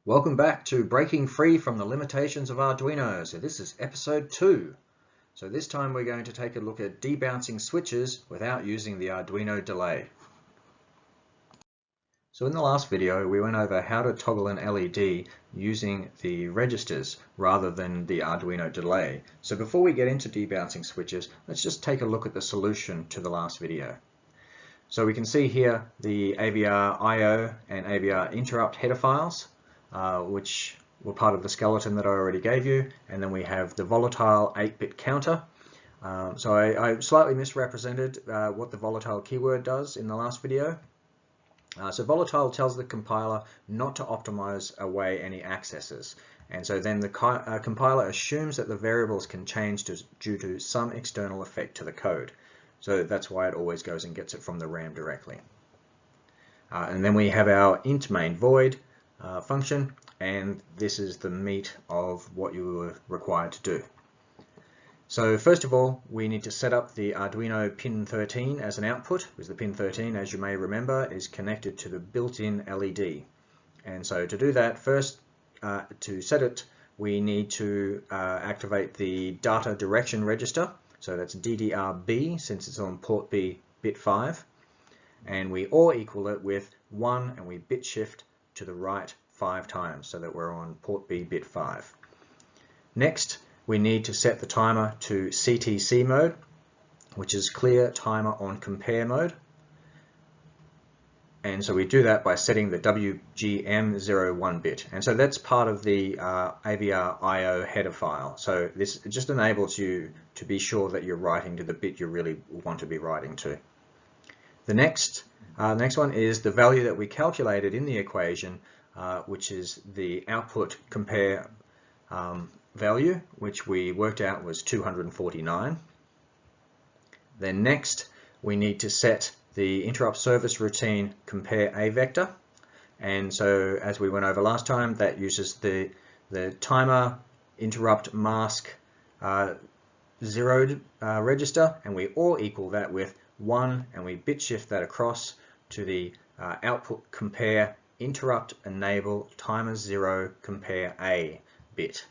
Welcome back to Breaking Free from the Limitations of Arduino. So this is episode 2. So this time we're going to take a look at debouncing switches without using the Arduino delay. So in the last video we went over how to toggle an LED using the registers rather than the Arduino delay. So before we get into debouncing switches, let's just take a look at the solution to the last video. So we can see here the AVR IO and AVR interrupt header files, which were part of the skeleton that I already gave you, and then we have the volatile 8-bit counter. So I slightly misrepresented what the volatile keyword does in the last video. So volatile tells the compiler not to optimize away any accesses, and so then the compiler assumes that the variables can change due to some external effect to the code. So that's why it always goes and gets it from the RAM directly. And then we have our int main void function, and this is the meat of what you were required to do. So first of all, we need to set up the Arduino pin 13 as an output, because the pin 13, as you may remember, is connected to the built-in LED. And so to do that, first to set it, we need to activate the data direction register. So that's DDR-B, since it's on port B bit 5. And we OR equal it with 1, and we bit shift to the right 5 times so that we're on port B bit 5. Next, we need to set the timer to CTC mode, which is clear timer on compare mode. And so we do that by setting the WGM01 bit. And so that's part of the AVR IO header file. So this just enables you to be sure that you're writing to the bit you really want to be writing to. The next one is the value that we calculated in the equation, which is the output compare value, which we worked out was 249. Then next, we need to set the interrupt service routine compare A vector. And so as we went over last time, that uses the timer interrupt mask zeroed register, and we OR equal that with 1, and we bit shift that across to the output compare interrupt enable timer 0 compare A bit.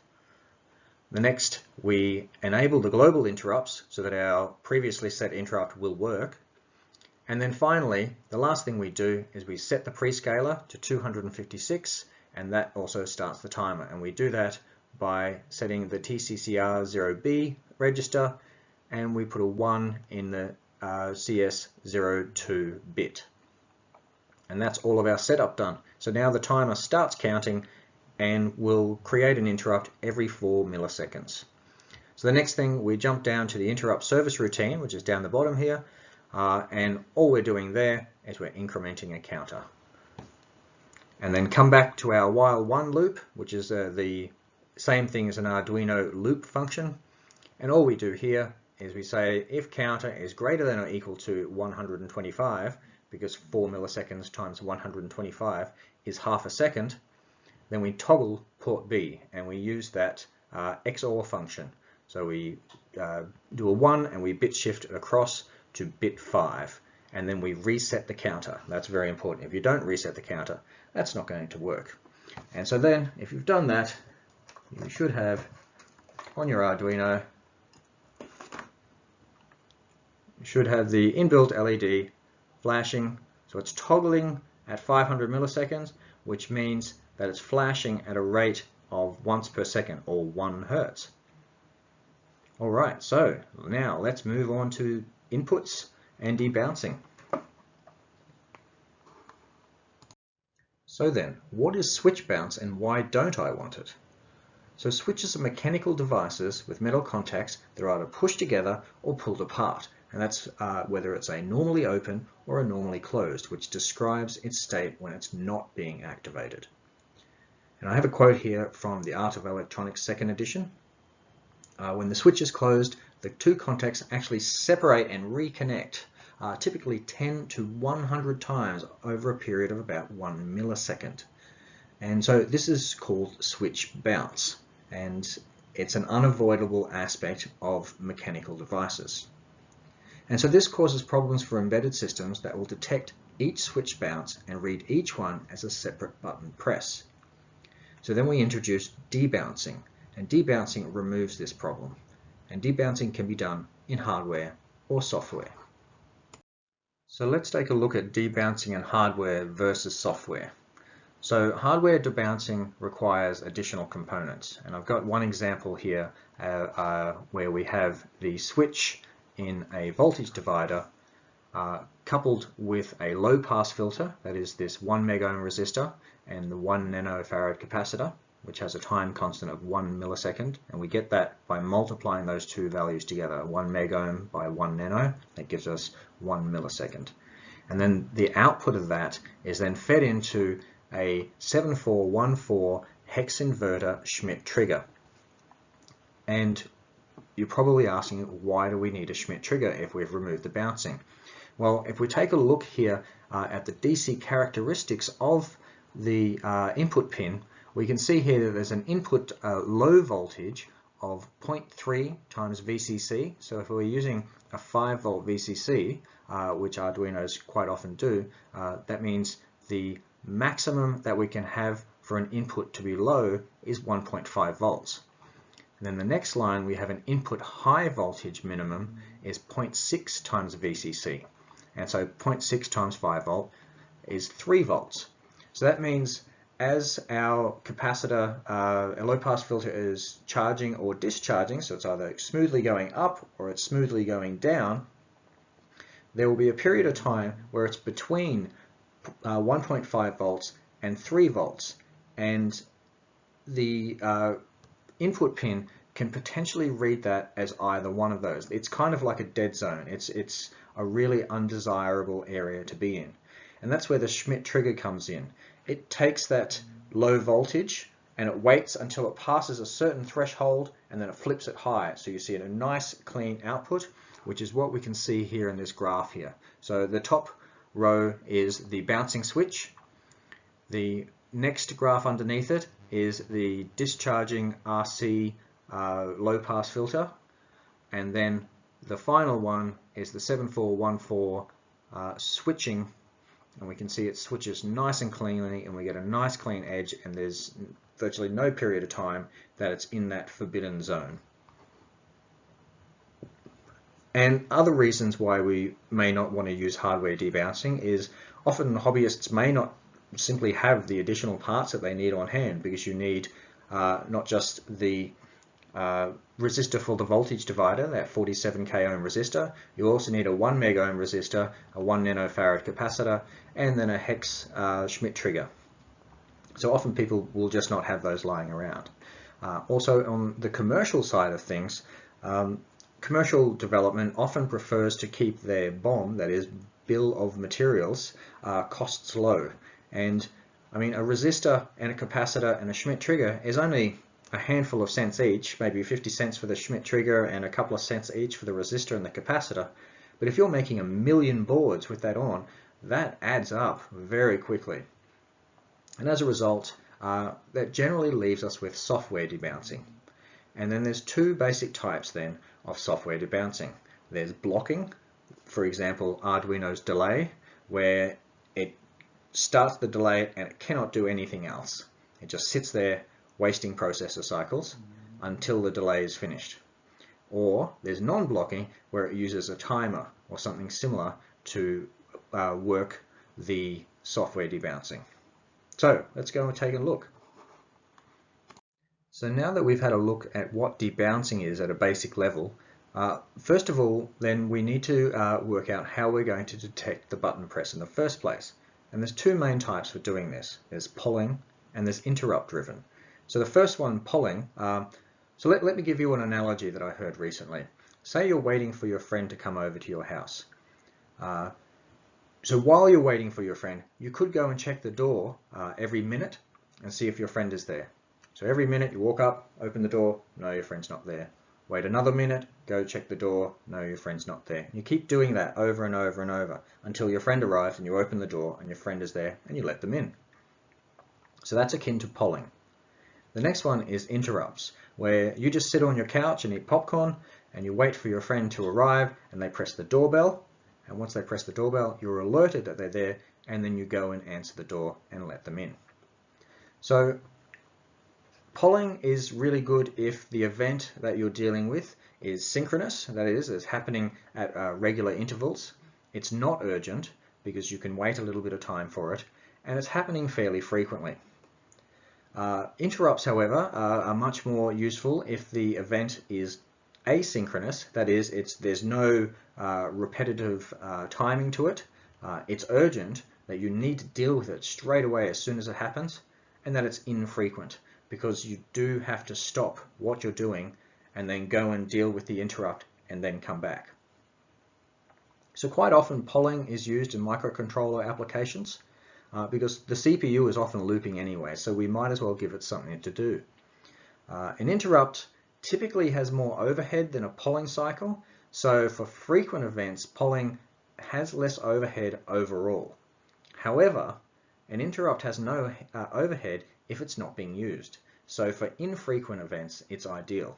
The next, we enable the global interrupts so that our previously set interrupt will work. And then finally, the last thing we do is we set the prescaler to 256, and that also starts the timer. And we do that by setting the TCCR0B register, and we put a 1 in the CS02 bit. And that's all of our setup done. So now the timer starts counting and will create an interrupt every 4 milliseconds. So the next thing, we jump down to the interrupt service routine, which is down the bottom here, and all we're doing there is we're incrementing a counter. And then come back to our while one loop, which is the same thing as an Arduino loop function. And all we do here is we say if counter is greater than or equal to 125, because 4 milliseconds times 125 is half a second, then we toggle port B, and we use that XOR function. So we do a 1, and we bit shift across to bit 5, and then we reset the counter. That's very important. If you don't reset the counter, that's not going to work. And so then, if you've done that, you should have on your Arduino, you should have the inbuilt LED flashing. So it's toggling at 500 milliseconds, which means that it's flashing at a rate of once per second, or 1 Hertz. All right, so now let's move on to inputs and debouncing. So then, what is switch bounce and why don't I want it? So switches are mechanical devices with metal contacts that are either pushed together or pulled apart, and that's whether it's a normally open or a normally closed, which describes its state when it's not being activated. And I have a quote here from the Art of Electronics 2nd edition. When the switch is closed, the two contacts actually separate and reconnect, typically 10 to 100 times over a period of about 1 millisecond. And so this is called switch bounce, and it's an unavoidable aspect of mechanical devices. And so this causes problems for embedded systems that will detect each switch bounce and read each one as a separate button press. So then we introduce debouncing, and debouncing removes this problem. And debouncing can be done in hardware or software. So let's take a look at debouncing in hardware versus software. So hardware debouncing requires additional components, and I've got one example here where we have the switch in a voltage divider coupled with a low pass filter, that is this 1 megohm resistor, and the 1 nanofarad capacitor, which has a time constant of 1 millisecond, and we get that by multiplying those two values together, 1 megohm by 1 nano, that gives us 1 millisecond. And then the output of that is then fed into a 7414 hex inverter Schmitt trigger. And you're probably asking, why do we need a Schmitt trigger if we've removed the bouncing? Well, if we take a look here at the DC characteristics of the input pin, we can see here that there's an input low voltage of 0.3 times VCC. So if we're using a 5 volt VCC, which Arduinos quite often do, that means the maximum that we can have for an input to be low is 1.5 volts. And then the next line, we have an input high voltage minimum is 0.6 times VCC. And so 0.6 times 5 volt is 3 volts. So that means as our capacitor, a low pass filter is charging or discharging, so it's either smoothly going up or it's smoothly going down, there will be a period of time where it's between 1.5 volts and 3 volts, and the input pin can potentially read that as either one of those. It's kind of like a dead zone. It's a really undesirable area to be in, and that's where the Schmitt trigger comes in. It takes that low voltage and it waits until it passes a certain threshold, and then it flips it high, so you see a nice clean output, which is what we can see here in this graph here. So the top row is the bouncing switch. The next graph underneath it is the discharging RC low pass filter, and then the final one is the 7414 switching, and we can see it switches nice and cleanly, and we get a nice clean edge, and there's virtually no period of time that it's in that forbidden zone. And other reasons why we may not want to use hardware debouncing is often hobbyists may not simply have the additional parts that they need on hand, because you need not just the resistor for the voltage divider, that 47 k ohm resistor, you also need a 1 megohm resistor, a 1 nanofarad capacitor, and then a hex Schmitt trigger. So often people will just not have those lying around. Also on the commercial side of things, commercial development often prefers to keep their BOM, that is bill of materials, costs low. And I mean, a resistor and a capacitor and a Schmitt trigger is only a handful of cents each, maybe 50 cents for the Schmitt trigger and a couple of cents each for the resistor and the capacitor. But if you're making 1 million boards with that on, that adds up very quickly. And as a result, that generally leaves us with software debouncing. And then there's two basic types then of software debouncing. There's blocking, for example, Arduino's delay, where it starts the delay and it cannot do anything else. It just sits there wasting processor cycles until the delay is finished. Or there's non-blocking, where it uses a timer or something similar to work the software debouncing. So let's go and take a look. So now that we've had a look at what debouncing is at a basic level, first of all, then we need to work out how we're going to detect the button press in the first place. And there's two main types for doing this. There's polling and there's interrupt driven. So the first one, polling, so let me give you an analogy that I heard recently. Say you're waiting for your friend to come over to your house. So while you're waiting for your friend, you could go and check the door every minute and see if your friend is there. So every minute you walk up, open the door, no, your friend's not there. Wait another minute, go check the door, no, your friend's not there. You keep doing that over and over and over until your friend arrives and you open the door and your friend is there and you let them in. So that's akin to polling. The next one is interrupts, where you just sit on your couch and eat popcorn and you wait for your friend to arrive and they press the doorbell, and once they press the doorbell you're alerted that they're there, and then you go and answer the door and let them in. So polling is really good if the event that you're dealing with is synchronous, that is, it's happening at regular intervals. It's not urgent because you can wait a little bit of time for it, and it's happening fairly frequently. Interrupts, however, are much more useful if the event is asynchronous, that is, there's no repetitive timing to it. It's urgent, that you need to deal with it straight away as soon as it happens, and that it's infrequent, because you do have to stop what you're doing and then go and deal with the interrupt and then come back. So quite often polling is used in microcontroller applications because the CPU is often looping anyway, so we might as well give it something to do. An interrupt typically has more overhead than a polling cycle, so for frequent events, polling has less overhead overall. However, an interrupt has no overhead if it's not being used. So for infrequent events, it's ideal.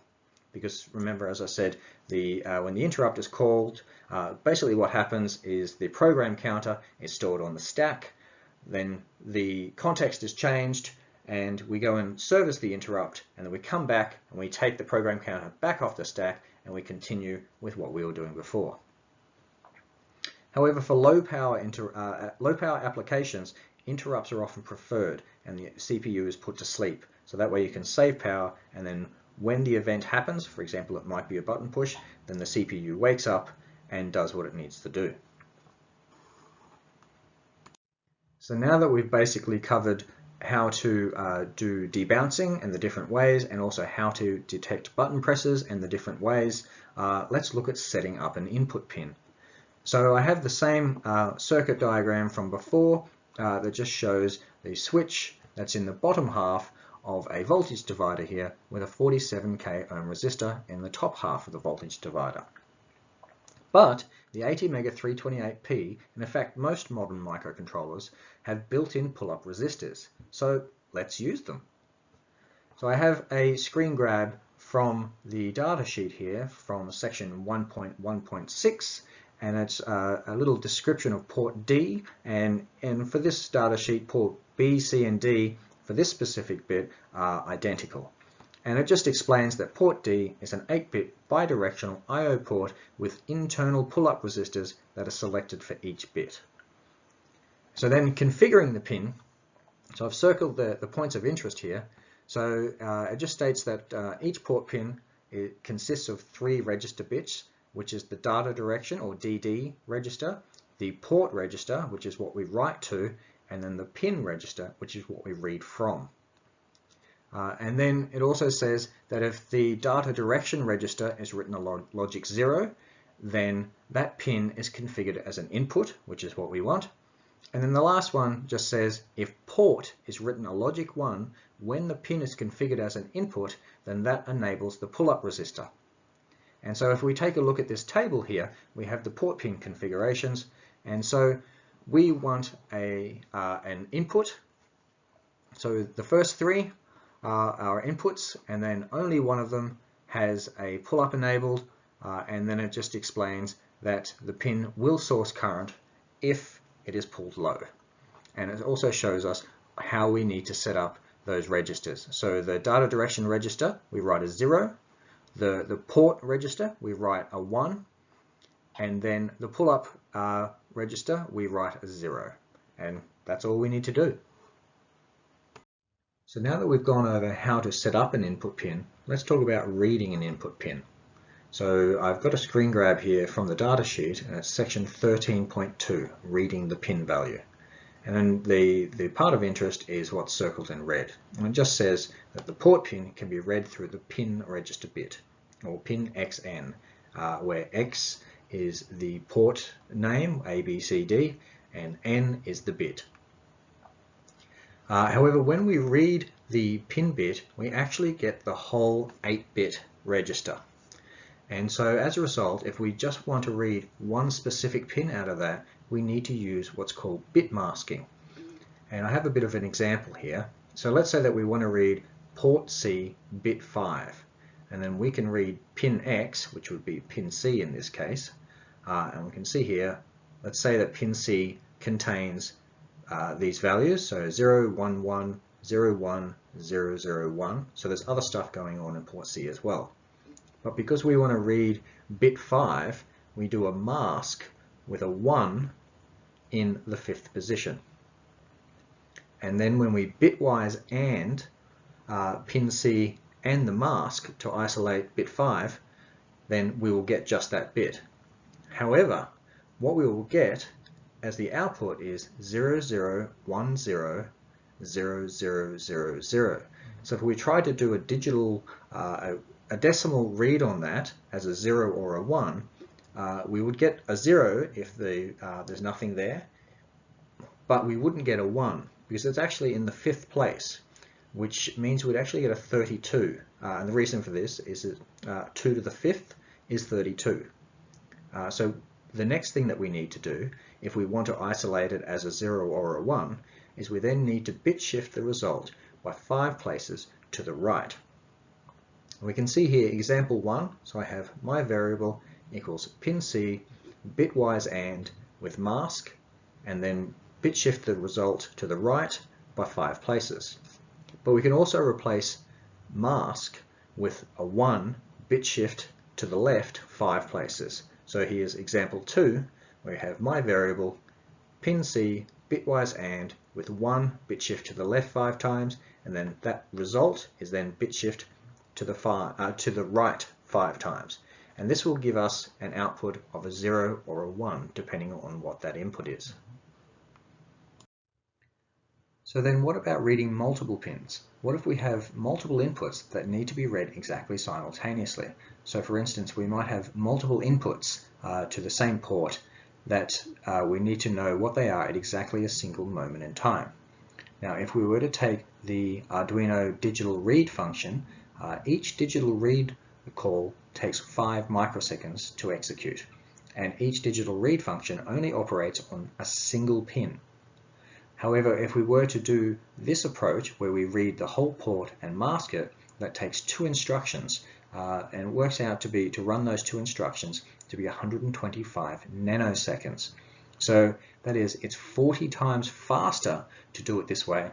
Because remember, as I said, when the interrupt is called, basically what happens is the program counter is stored on the stack, then the context is changed, and we go and service the interrupt, and then we come back and we take the program counter back off the stack, and we continue with what we were doing before. However, for low power applications, interrupts are often preferred, and the CPU is put to sleep. So that way you can save power, and then when the event happens, for example, it might be a button push, then the CPU wakes up and does what it needs to do. So now that we've basically covered how to do debouncing and the different ways, and also how to detect button presses and the different ways, let's look at setting up an input pin. So I have the same circuit diagram from before that just shows the switch that's in the bottom half of a voltage divider here with a 47k ohm resistor in the top half of the voltage divider. But the ATmega 328P, and in fact most modern microcontrollers, have built-in pull-up resistors. So let's use them. So I have a screen grab from the data sheet here from section 1.1.6, and it's a little description of port D, and for this data sheet, port B, C, and D for this specific bit are identical. And it just explains that port D is an 8-bit bidirectional I/O port with internal pull-up resistors that are selected for each bit. So then configuring the pin, so I've circled the points of interest here. So it just states that each port pin consists of 3 register bits, which is the data direction or DD register, the port register, which is what we write to, and then the pin register, which is what we read from. And then it also says that if the data direction register is written a logic 0, then that pin is configured as an input, which is what we want. And then the last one just says if port is written a logic 1, when the pin is configured as an input, then that enables the pull-up resistor. And so if we take a look at this table here, we have the port pin configurations, and so we want an input. So the first 3 are our inputs, and then only one of them has a pull-up enabled, and then it just explains that the pin will source current if it is pulled low. And it also shows us how we need to set up those registers. So the data direction register, we write as 0. The port register, we write a 1, and then the pull-up register, we write as 0. And that's all we need to do. So now that we've gone over how to set up an input pin, let's talk about reading an input pin. So I've got a screen grab here from the data sheet, and it's section 13.2, reading the pin value. And then the part of interest is what's circled in red. And it just says that the port pin can be read through the pin register bit, or pin XN, where X is the port name, A, B, C, D, and N is the bit. However, when we read the pin bit, we actually get the whole 8-bit register. And so as a result, if we just want to read one specific pin out of that, we need to use what's called bit masking. And I have a bit of an example here. So let's say that we want to read port C bit 5, and then we can read pin X, which would be pin C in this case, and we can see here, let's say that pin C contains these values, so 0, 1, 1, 01001. So there's other stuff going on in port C as well. But because we want to read bit 5, we do a mask with a 1 in the 5th position. And then when we bitwise AND pin C and the mask to isolate bit 5, then we will get just that bit. However, what we will get as the output is 00100000. So if we try to do a digital, a decimal read on that as a 0 or a 1, we would get a 0 if there's nothing there, but we wouldn't get a 1 because it's actually in the 5th place, which means we'd actually get a 32. And the reason for this is that 2 to the 5th is 32. So the next thing that we need to do, if we want to isolate it as a 0 or a 1, is we then need to bit shift the result by 5 places to the right. We can see here example 1, so I have my variable equals pin C, bitwise AND with mask, and then bit shift the result to the right by 5 places. But we can also replace mask with a 1 bit shift to the left 5 places. So here's example 2, where we have my variable pin C, bitwise AND with 1 bit shift to the left 5 times, and then that result is then bit shift to the right 5 times. And this will give us an output of a 0 or a 1, depending on what that input is. So then what about reading multiple pins? What if we have multiple inputs that need to be read exactly simultaneously? So for instance, we might have multiple inputs to the same port that we need to know what they are at exactly a single moment in time. Now, if we were to take the Arduino digital read function, each digital read call takes 5 microseconds to execute, and each digital read function only operates on a single pin. However, if we were to do this approach where we read the whole port and mask it, that takes 2 instructions, and it works out to run those 2 instructions to be 125 nanoseconds. So that is, it's 40 times faster to do it this way,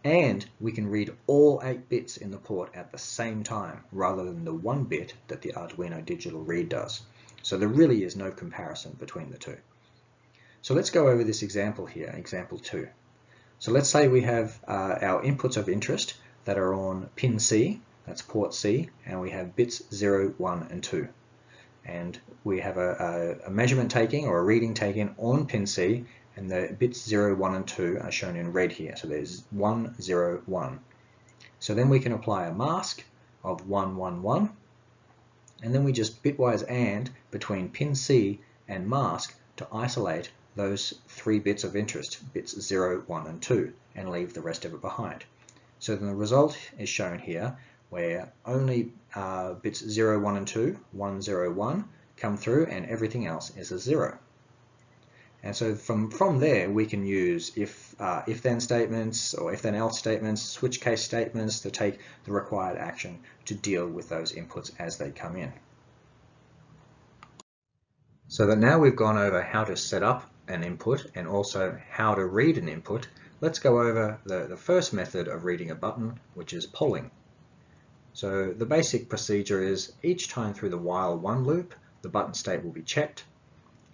and we can read all 8 bits in the port at the same time rather than the 1 bit that the Arduino digital read does. So there really is no comparison between the two. So let's go over this example here, example 2. So let's say we have our inputs of interest that are on pin C, that's port C, and we have bits 0, 1, and 2. And we have a measurement taking or a reading taken on pin C, and the bits 0, 1, and 2 are shown in red here. So there's 1, 0, 1. So then we can apply a mask of 1, 1, 1, and then we just bitwise AND between pin C and mask to isolate those 3 bits of interest, bits 0, 1, and 2, and leave the rest of it behind. So then the result is shown here, where only bits 0, 1, and 2, 1, 0, 1, come through, and everything else is a 0. And so from there, we can use if-then statements or if-then else statements, switch case statements to take the required action to deal with those inputs as they come in. So that now we've gone over how to set up an input and also how to read an input, let's go over the first method of reading a button, which is polling. So the basic procedure is each time through the while one loop, the button state will be checked.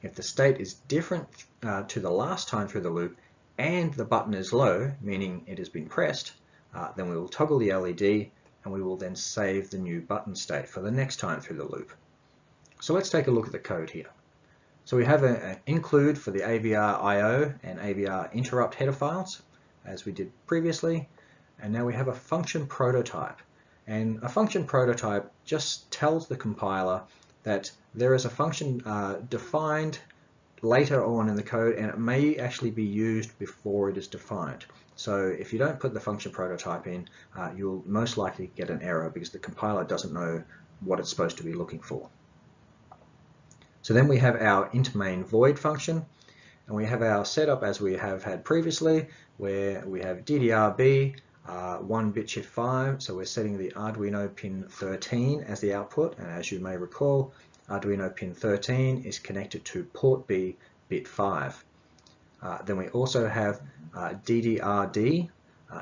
If the state is different to the last time through the loop and the button is low, meaning it has been pressed, then we will toggle the LED and we will then save the new button state for the next time through the loop. So let's take a look at the code here. So we have an include for the AVR IO and AVR interrupt header files, as we did previously, and now we have a function prototype. And a function prototype just tells the compiler that there is a function defined later on in the code, and it may actually be used before it is defined. So if you don't put the function prototype in, you'll most likely get an error because the compiler doesn't know what it's supposed to be looking for. So then we have our int main void function, and we have our setup as we have had previously, where we have DDRB 1 bit shift 5, so we're setting the Arduino pin 13 as the output, and as you may recall, Arduino pin 13 is connected to port B bit 5. Then we also have DDRD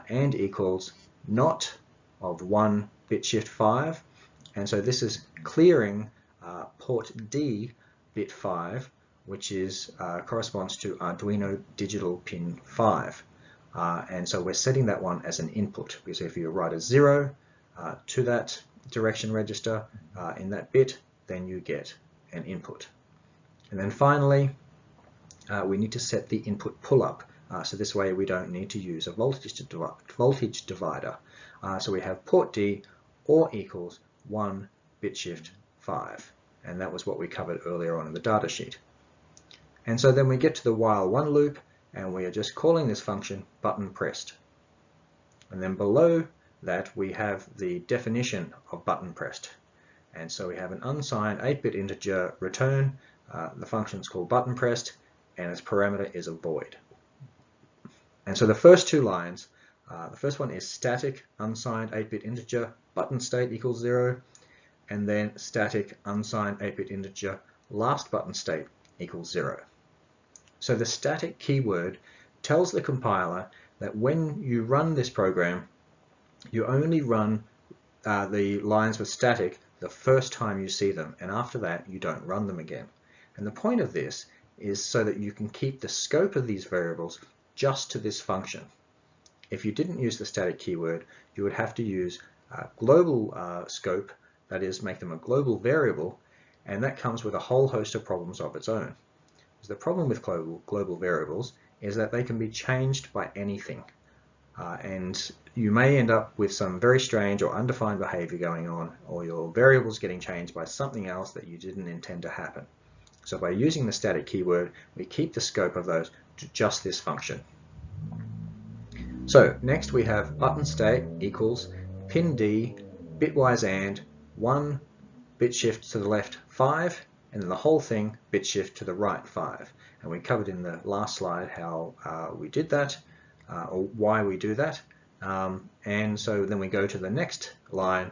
and equals not of 1 bit shift 5, and so this is clearing port D bit 5, which is corresponds to Arduino digital pin 5. And so we're setting that one as an input, because if you write a 0 to that direction register in that bit, then you get an input. And then finally, we need to set the input pull-up. So this way we don't need to use a voltage divider. So we have port D or equals 1 bit shift 5. And that was what we covered earlier on in the data sheet. And so then we get to the while one loop, and we are just calling this function button pressed. And then below that we have the definition of button pressed. And so we have an unsigned 8-bit integer return. The function is called button pressed, and its parameter is a void. And so the first two lines, the first one is static unsigned 8-bit integer button state equals 0, and then static unsigned 8-bit integer last button state equals 0. So the static keyword tells the compiler that when you run this program, you only run the lines with static the first time you see them, and after that you don't run them again. And the point of this is so that you can keep the scope of these variables just to this function. If you didn't use the static keyword, you would have to use global scope, that is, make them a global variable, and that comes with a whole host of problems of its own. The problem with global variables is that they can be changed by anything, and you may end up with some very strange or undefined behavior going on, or your variables getting changed by something else that you didn't intend to happen. So by using the static keyword, we keep the scope of those to just this function. So next we have button state equals pin D bitwise and 1 bit shift to the left 5, and then the whole thing bit shift to the right 5. And we covered in the last slide how we did that, or why we do that. And so then we go to the next line,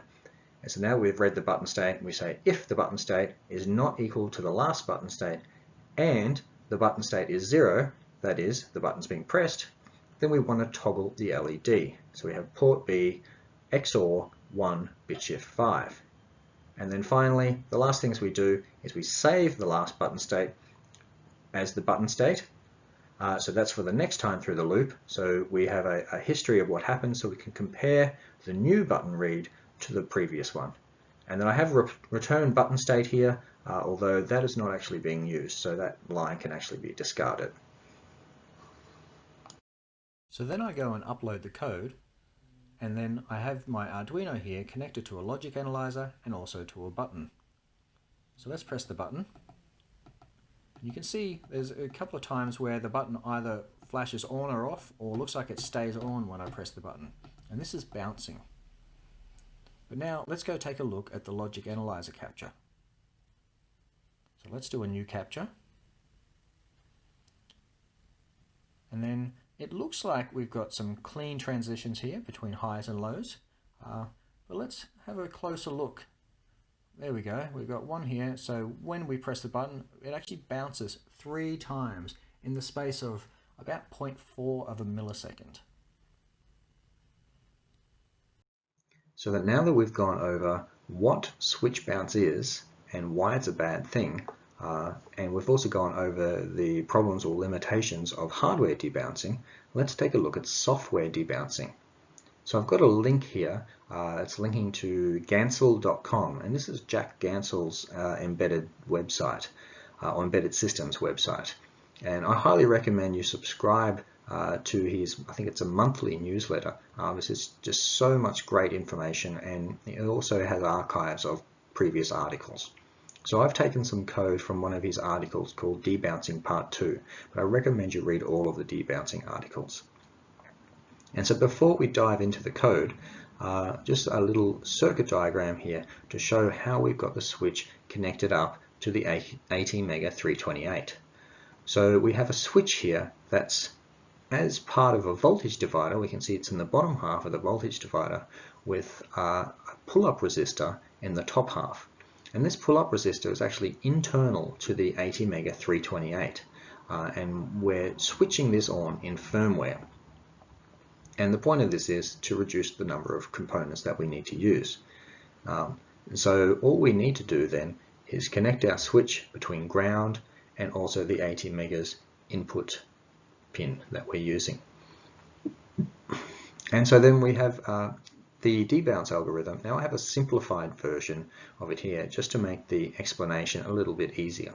and so now we've read the button state, and we say if the button state is not equal to the last button state, and the button state is 0, that is, the button's being pressed, then we want to toggle the LED. So we have port B XOR 1 bit shift 5. And then finally, the last things we do is we save the last button state as the button state. So that's for the next time through the loop. So we have a history of what happened, so we can compare the new button read to the previous one. And then I have return button state here, although that is not actually being used, so that line can actually be discarded. So then I go and upload the code, and then I have my Arduino here connected to a logic analyzer and also to a button. So let's press the button. You can see there's a couple of times where the button either flashes on or off, or looks like it stays on when I press the button. And this is bouncing. But now let's go take a look at the logic analyzer capture. So let's do a new capture. And then it looks like we've got some clean transitions here between highs and lows. But let's have a closer look. There we go, we've got one here. So when we press the button, it actually bounces 3 times in the space of about 0.4 of a millisecond. So that now that we've gone over what switch bounce is and why it's a bad thing, and we've also gone over the problems or limitations of hardware debouncing, let's take a look at software debouncing. So I've got a link here that's linking to gansel.com, and this is Jack Gansel's embedded website, or embedded systems website. And I highly recommend you subscribe to his, I think it's a monthly newsletter. This is just so much great information, and it also has archives of previous articles. So I've taken some code from one of his articles called Debouncing Part 2, but I recommend you read all of the debouncing articles. And so before we dive into the code, just a little circuit diagram here to show how we've got the switch connected up to the ATmega328. So we have a switch here that's as part of a voltage divider. We can see it's in the bottom half of the voltage divider with a pull-up resistor in the top half. And this pull-up resistor is actually internal to the ATmega328, and we're switching this on in firmware. And the point of this is to reduce the number of components that we need to use. So all we need to do then is connect our switch between ground and also the 80 megas input pin that we're using. And so then we have the debounce algorithm. Now I have a simplified version of it here just to make the explanation a little bit easier.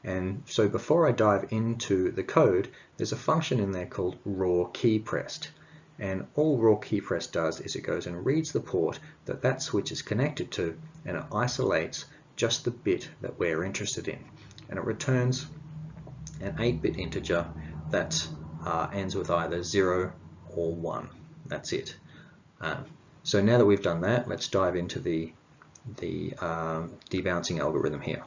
And so before I dive into the code, there's a function in there called raw key pressed. And all raw key pressed does is it goes and reads the port that that switch is connected to, and it isolates just the bit that we're interested in. And it returns an 8-bit integer that ends with either 0 or 1. That's it. So now that we've done that, let's dive into the debouncing algorithm here.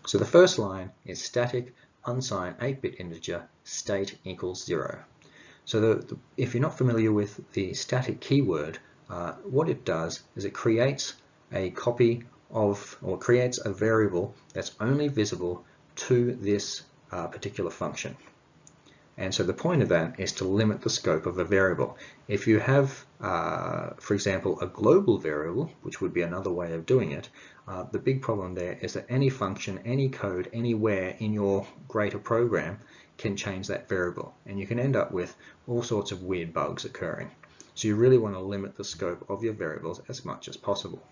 So the first line is static unsigned 8-bit integer state equals 0. So if you're not familiar with the static keyword, what it does is it creates a copy of, or creates a variable that's only visible to this particular function. And so the point of that is to limit the scope of a variable. If you have, for example, a global variable, which would be another way of doing it, the big problem there is that any function, any code, anywhere in your greater program can change that variable. And you can end up with all sorts of weird bugs occurring. So you really want to limit the scope of your variables as much as possible.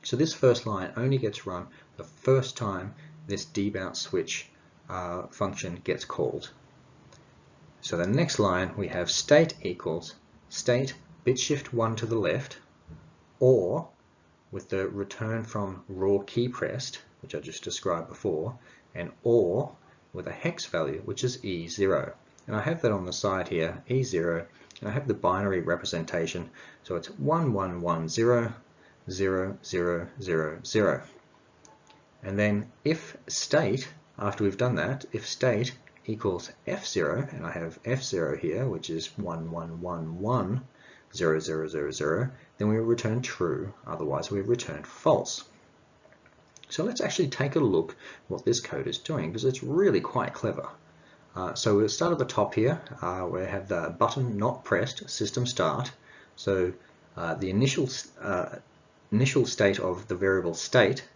So this first line only gets run the first time this debounce switch function gets called. So the next line we have state equals state bit shift 1 to the left, or with the return from raw key pressed, which I just described before, and or with a hex value, which is E0. And I have that on the side here, E0, and I have the binary representation, so it's 1110 0 0 0 0. And then if state, after we've done that, if state equals F0, and I have F0 here, which is 1111 0 0 0 0, then we will return true, otherwise we return false. So let's actually take a look what this code is doing, because it's really quite clever. So we'll start at the top here, we have the button not pressed, system start. So the initial state of the variable state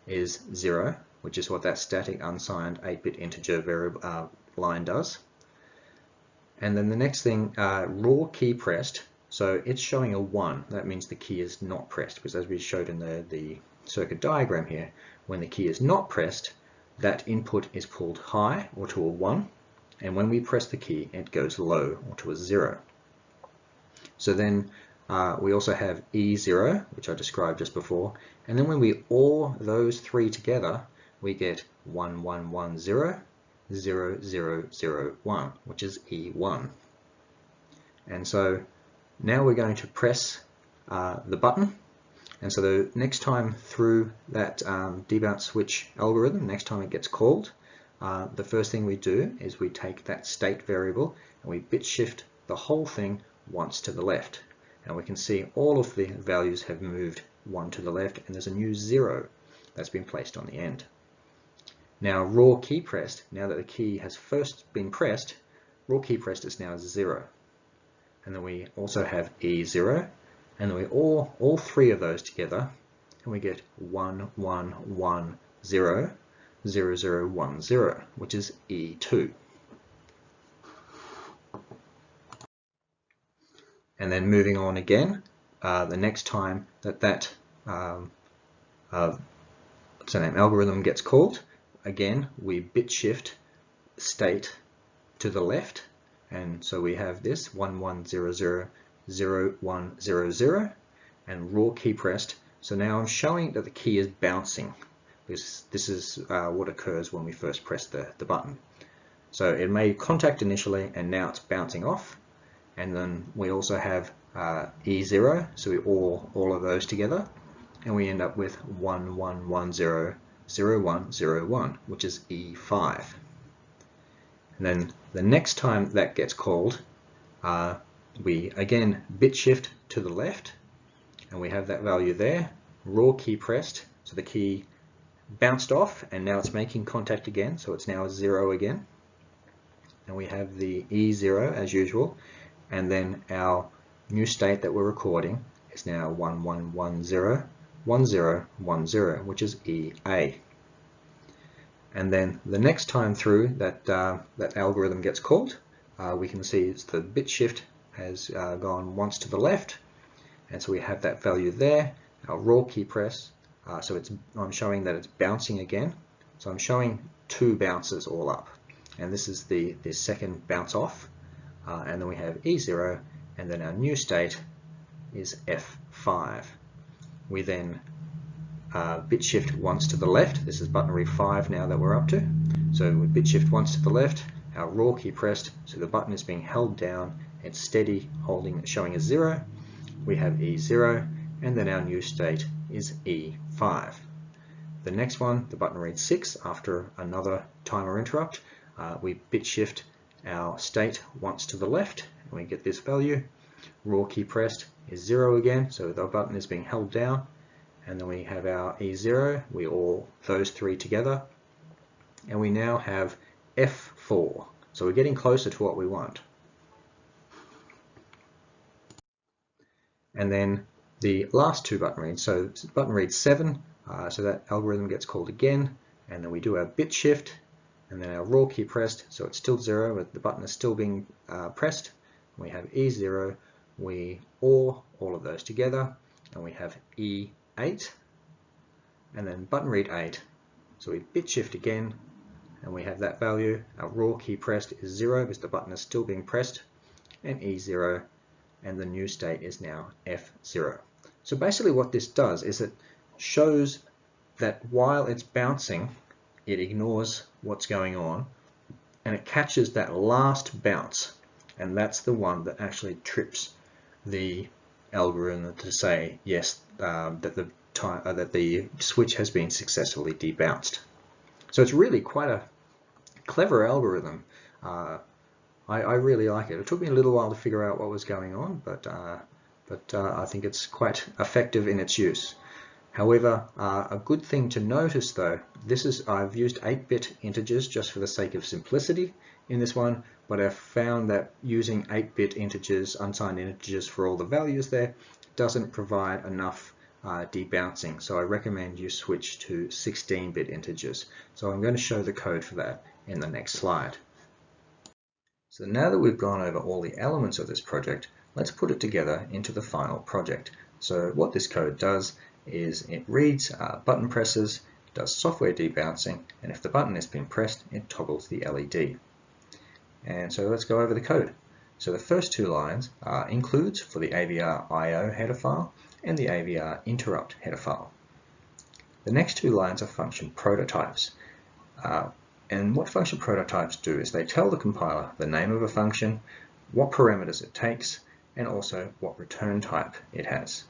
is 0, which is what that static unsigned 8-bit integer variable line does. And then the next thing, raw key pressed, so it's showing a 1. That means the key is not pressed, because as we showed in the circuit diagram here, when the key is not pressed, that input is pulled high or to a 1, and when we press the key, it goes low or to a 0. So then we also have E0, which I described just before, and then when we OR those three together, we get 1110 0 0 0 1, which is E1. And so now we're going to press the button, and so the next time through that debounce switch algorithm, next time it gets called, the first thing we do is we take that state variable and we bit shift the whole thing once to the left. And we can see all of the values have moved 1 to the left, and there's a new 0 that's been placed on the end. Now raw key pressed, now that the key has first been pressed, raw key pressed is now 0. And then we also have E0, and then we OR all three of those together, and we get 1110 0 0 1 0, which is E2. And then moving on again, the next time that algorithm gets called, again we bit shift state to the left, and so we have this 1100 0100 and raw key pressed. So now I'm showing that the key is bouncing. This is what occurs when we first press the button. So it made contact initially, and now it's bouncing off. And then we also have E0, so we OR all of those together, and we end up with 1110 0101, which is E5. And then the next time that gets called, we again bit shift to the left, and we have that value there, raw key pressed, so the key bounced off and now it's making contact again, so it's now 0 again. And we have the E0 as usual, and then our new state that we're recording is now 1110 1010, which is EA. And then the next time through that that algorithm gets called, we can see it's the bit shift has gone once to the left, and so we have that value there. Our raw key press, so I'm showing that it's bouncing again. So I'm showing 2 bounces all up, and this is the second bounce off, and then we have E0, and then our new state is F5. We then bit shift once to the left. This is button read 5 now that we're up to. So we bit shift once to the left, our raw key pressed, so the button is being held down, it's steady, showing a 0. We have E0, and then our new state is E5. The next one, the button reads 6 after another timer interrupt. We bit shift our state once to the left, and we get this value. Raw key pressed is 0 again, so the button is being held down. And then we have our E0, those 3 together, and we now have F4. So we're getting closer to what we want. And then the last 2 button reads, so button read 7, so that algorithm gets called again, and then we do our bit shift, and then our raw key pressed, so it's still 0, but the button is still being pressed. We have E0, we OR all of those together, and we have E8, and then button read 8, so we bit shift again, and we have that value. Our raw key pressed is 0 because the button is still being pressed, and E0, and the new state is now F0. So basically what this does is it shows that while it's bouncing, it ignores what's going on, and it catches that last bounce, and that's the one that actually trips the algorithm to say yes, that the switch has been successfully debounced. So it's really quite a clever algorithm. I really like it. It took me a little while to figure out what was going on, but I think it's quite effective in its use. However, a good thing to notice though, I've used 8-bit integers just for the sake of simplicity in this one, but I've found that using 8-bit integers, unsigned integers for all the values there, doesn't provide enough debouncing. So I recommend you switch to 16-bit integers. So I'm going to show the code for that in the next slide. So now that we've gone over all the elements of this project, let's put it together into the final project. So what this code does is it reads button presses, does software debouncing, and if the button has been pressed, it toggles the LED. And so let's go over the code. So the first 2 lines are includes for the AVR IO header file and the AVR interrupt header file. The next 2 lines are function prototypes. And what function prototypes do is they tell the compiler the name of a function, what parameters it takes, and also what return type it has.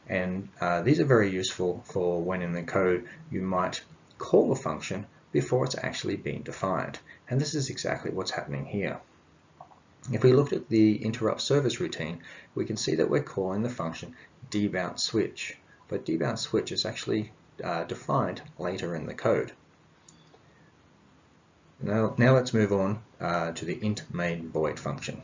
And these are very useful for when in the code you might call a function before it's actually been defined. And this is exactly what's happening here. If we look at the interrupt service routine, we can see that we're calling the function debounce switch. But debounce switch is actually defined later in the code. Now let's move on to the int main void function.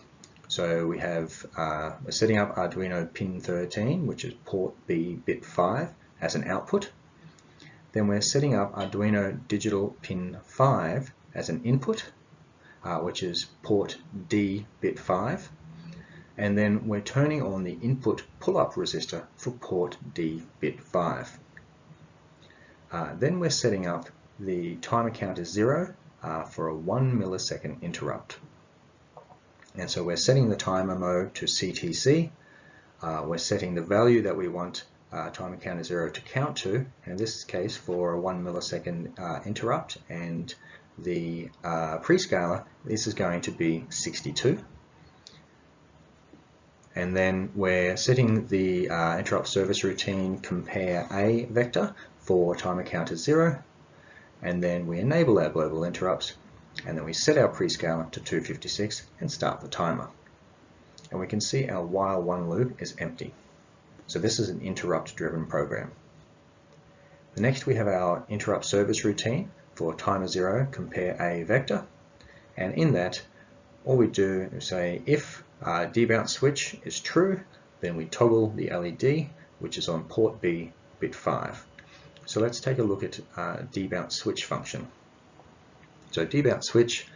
So we have, we're setting up Arduino pin 13, which is port B bit 5 as an output. Then we're setting up Arduino digital pin 5 as an input, which is port D bit 5. And then we're turning on the input pull-up resistor for port D bit 5. Then we're setting up the timer counter 0 for a 1 millisecond interrupt. And so we're setting the timer mode to CTC. We're setting the value that we want timer counter 0 to count to, in this case for a 1 millisecond interrupt, and the prescaler, this is going to be 62. And then we're setting the interrupt service routine compare A vector for timer counter 0, and then we enable our global interrupts, and then we set our prescaler to 256 and start the timer. And we can see our while one loop is empty. So this is an interrupt driven program. Next we have our interrupt service routine for timer 0 compare A vector, and in that all we do is say if debounce switch is true, then we toggle the LED, which is on port B, bit 5. So let's take a look at debounce switch function. So debounce switch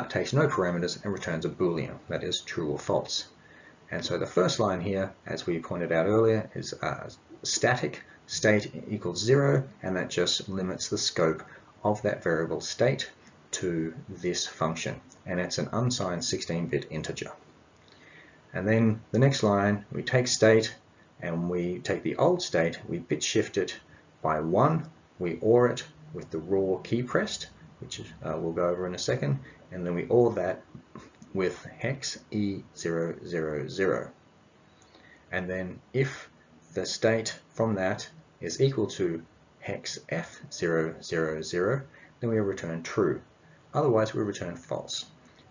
takes no parameters and returns a boolean, that is true or false. And so the first line here, as we pointed out earlier, is static, state equals 0, and that just limits the scope of that variable state to this function, and it's an unsigned 16-bit integer. And then the next line, we take state, and we take the old state, we bit shift it by 1, we OR it with the raw key pressed, which we'll go over in a second, and then we OR that with hex E000. And then if the state from that is equal to hex F000, then we return true. Otherwise we return false.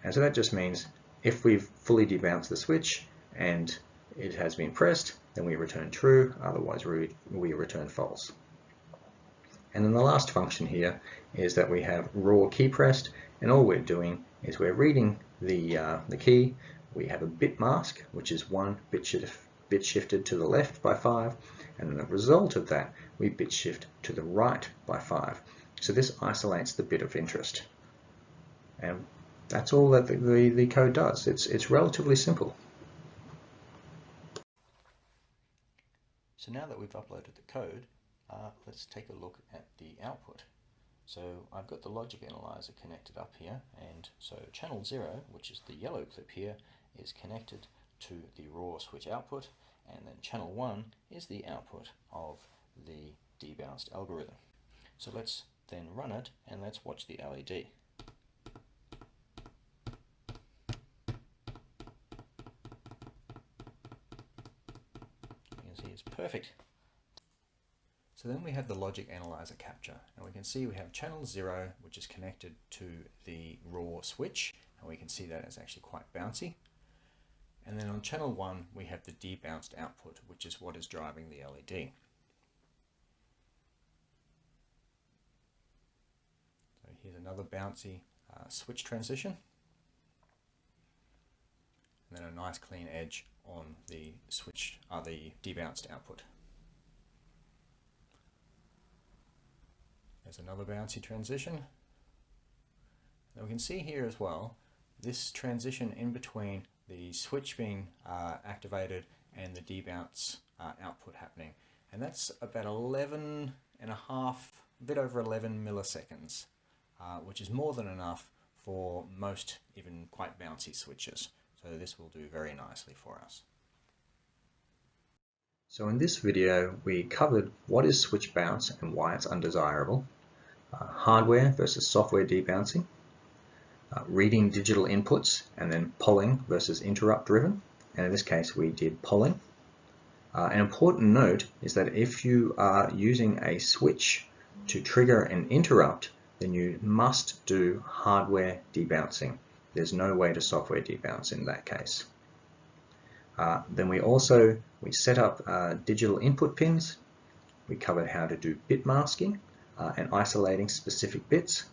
And so that just means if we've fully debounced the switch and it has been pressed, then we return true, otherwise we return false. And then the last function here is that we have raw key pressed, and all we're doing is we're reading the key. We have a bit mask, which is 1 bit shifted to the left by 5, and then the result of that we bit shift to the right by 5. So this isolates the bit of interest. And that's all that the code does. It's relatively simple. So now that we've uploaded the code, let's take a look at the output. So I've got the logic analyzer connected up here, and so channel 0, which is the yellow clip here, is connected to the raw switch output, and then channel 1 is the output of the debounced algorithm. So let's then run it, and let's watch the LED. You can see it's perfect. So then we have the logic analyzer capture, and we can see we have channel 0, which is connected to the raw switch, and we can see that it's actually quite bouncy. And then on channel 1 we have the debounced output, which is what is driving the LED. So here's another bouncy switch transition, and then a nice clean edge on the switch, the debounced output. There's another bouncy transition. Now we can see here as well, this transition in between the switch being activated and the debounce output happening. And that's about 11 and a half, a bit over 11 milliseconds, which is more than enough for most even quite bouncy switches. So this will do very nicely for us. So in this video we covered what is switch bounce and why it's undesirable, hardware versus software debouncing, reading digital inputs and then polling versus interrupt driven, and in this case we did polling. An important note is that if you are using a switch to trigger an interrupt, then you must do hardware debouncing. There's no way to software debounce in that case. Then we set up digital input pins. We covered how to do bit masking and isolating specific bits.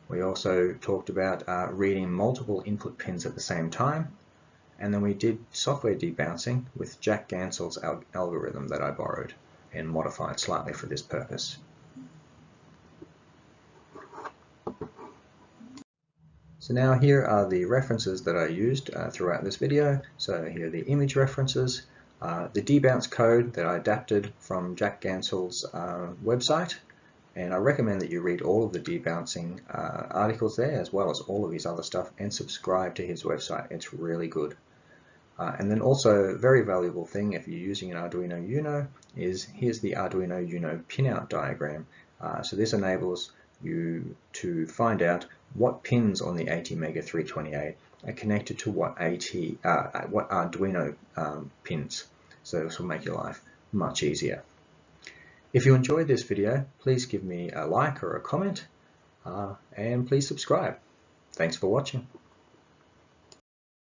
We also talked about reading multiple input pins at the same time. And then we did software debouncing with Jack Gansel's algorithm that I borrowed and modified slightly for this purpose. So now here are the references that I used throughout this video. So here are the image references, the debounce code that I adapted from Jack Gansel's website, and I recommend that you read all of the debouncing articles there as well as all of his other stuff, and subscribe to his website. It's really good. And then also a very valuable thing if you're using an Arduino Uno is here's the Arduino Uno pinout diagram. So this enables you to find out what pins on the ATmega328 are connected to what Arduino pins. So this will make your life much easier. If you enjoyed this video, please give me a like or a comment, and please subscribe. Thanks for watching.